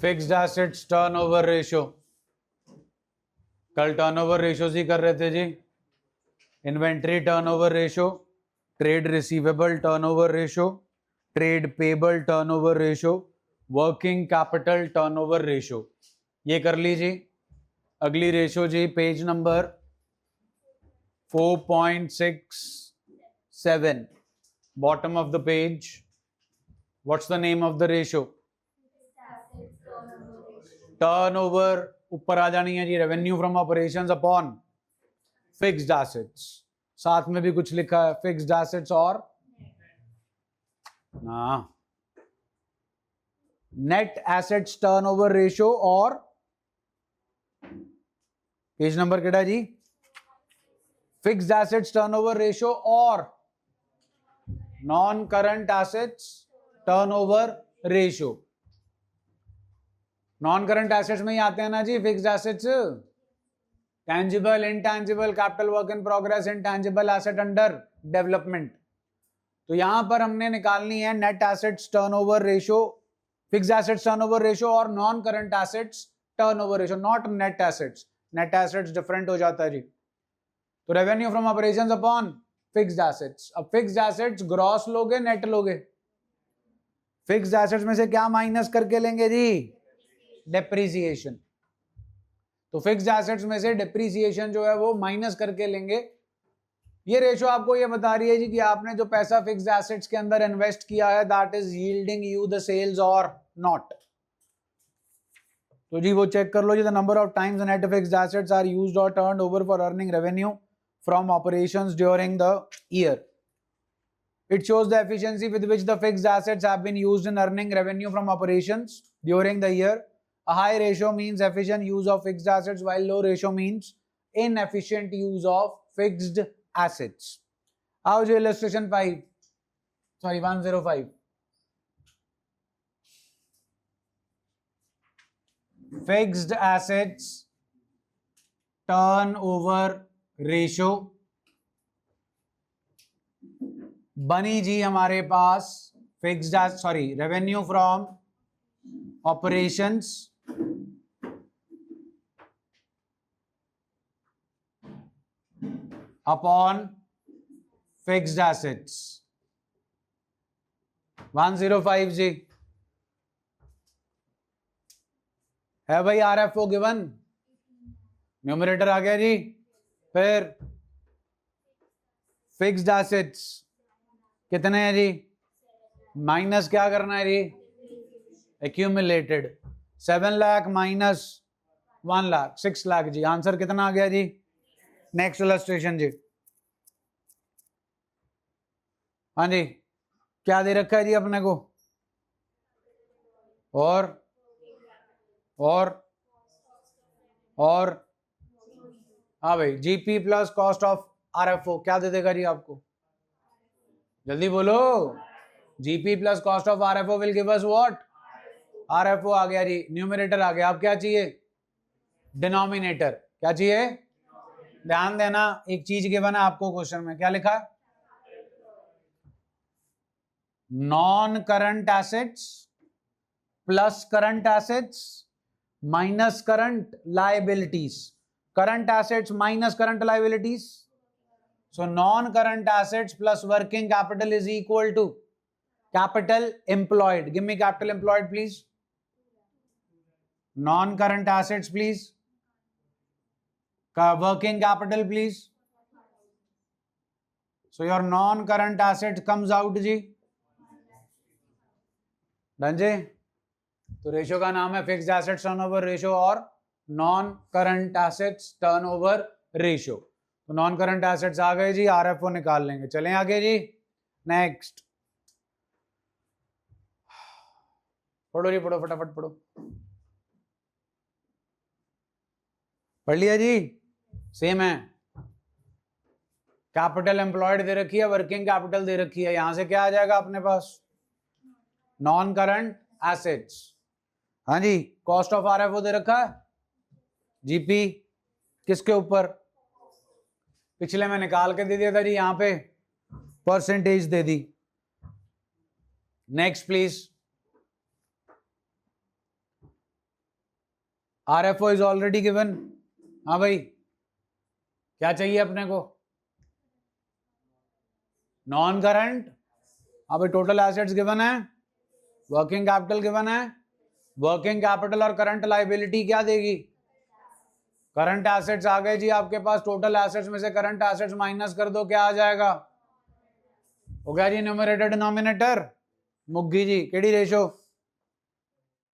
Fixed assets turnover ratio, कल turnover ratios ही कर रहे थे जी। Inventory turnover ratio, trade receivable turnover ratio, trade payable turnover ratio, working capital turnover ratio, ये कर लीजिए। अगली रेशो जी page number 4.67, bottom of the page. What's the name of the ratio? Turnover ऊपर आ जानी है जी, revenue from operations upon fixed assets. साथ में भी कुछ लिखा है फिक्स्ड एसेट्स और ना नेट एसेट्स टर्नओवर रेशियो, और पेज नंबर केड़ा जी? फिक्स्ड एसेट्स टर्नओवर रेशियो और non current assets turnover ratio. Non current assets में ही आते हैं ना जी fixed assets, tangible, intangible, capital work in progress, intangible asset under development. तो यहां पर हमने निकालनी है net assets turnover ratio, fixed assets turnover ratio और non current assets turnover ratio, not net assets. Net assets different हो जाता है जी। तो revenue from operations upon fixed assets. अब फिक्स्ड एसेट्स ग्रॉस लोगे नेट लोगे? फिक्स्ड एसेट्स में से क्या माइनस करके लेंगे जी? डेप्रिसिएशन। तो फिक्स्ड एसेट्स में से डेप्रिसिएशन जो है वो माइनस करके लेंगे। ये रेशो आपको ये बता रही है जी कि आपने जो पैसा फिक्स्ड एसेट्स के अंदर इन्वेस्ट किया है that is yielding you the sales और नॉट। तो जी वो चेक कर लो जी, the number of times net fixed assets are used और turned over for earning revenue from operations during the year. It shows the efficiency with which the fixed assets have been used in earning revenue from operations during the year. A high ratio means efficient use of fixed assets, while low ratio means inefficient use of fixed assets. How is illustration 5? Sorry, 105. Fixed assets turnover ratio बनी जी हमारे पास fixed revenue from operations upon fixed assets 105 जी है भाई। RFO given, numerator आ गया जी। फिर fixed assets कितने हैं जी? माइनस क्या करना है जी? एक्यूमुलेटेड। 7 लाख माइनस 1 लाख 6 लाख जी। आंसर कितना आ गया जी? नेक्स्ट इलस्ट्रेशन जी। हाँ जी, क्या दे रखा है जी अपने को? और हाँ भाई, GP plus cost of RFO क्या दे देगा जी आपको? जल्दी बोलो। GP plus cost of RFO will give us what? RFO आ गया जी, न्यूमरेटर आ गया। अब क्या चाहिए? डिनोमिनेटर। क्या चाहिए? ध्यान देना, एक चीज गिवन है आपको क्वेश्चन में, क्या लिखा? Non current assets plus current assets minus current liabilities. Current assets minus current liabilities, so non-current assets plus working capital is equal to capital employed. Give me capital employed please. Non-current assets please. Working capital please. So your non-current asset comes out ji. Done जी। तो ratio का नाम है fixed assets turnover ratio और non current assets turnover ratio. तो non current assets आ गए जी, RFO निकाल लेंगे। चलें आगे जी। नेक्स्ट पढ़ो जी, पढ़ो फटाफट पढ़ो। पढ़ लिया जी? सेम है। कैपिटल एम्प्लॉयड दे रखी है, वर्किंग कैपिटल दे रखी है। यहां से क्या आ जाएगा अपने पास? Non current assets. हाँ जी, कॉस्ट ऑफ आरएफओ दे रखा है, जीपी किसके ऊपर? पिछले में निकाल के दे दिया था जी, यहां पे percentage they the. Next please. RFO is already given. हाँ भाई, क्या चाहिए अपने को? Non current. हाँ भाई, टोटल एसेट्स गिवन है, वर्किंग कैपिटल गिवन है। वर्किंग कैपिटल और करंट लाइबिलिटी क्या देगी? करंट एसेट्स आ गए जी आपके पास। टोटल एसेट्स में से करंट एसेट्स माइनस कर दो, क्या आ जाएगा? हो गया जी न्यूमरेटर डिनोमिनेटर। मुग्गी जी केड़ी रेशो?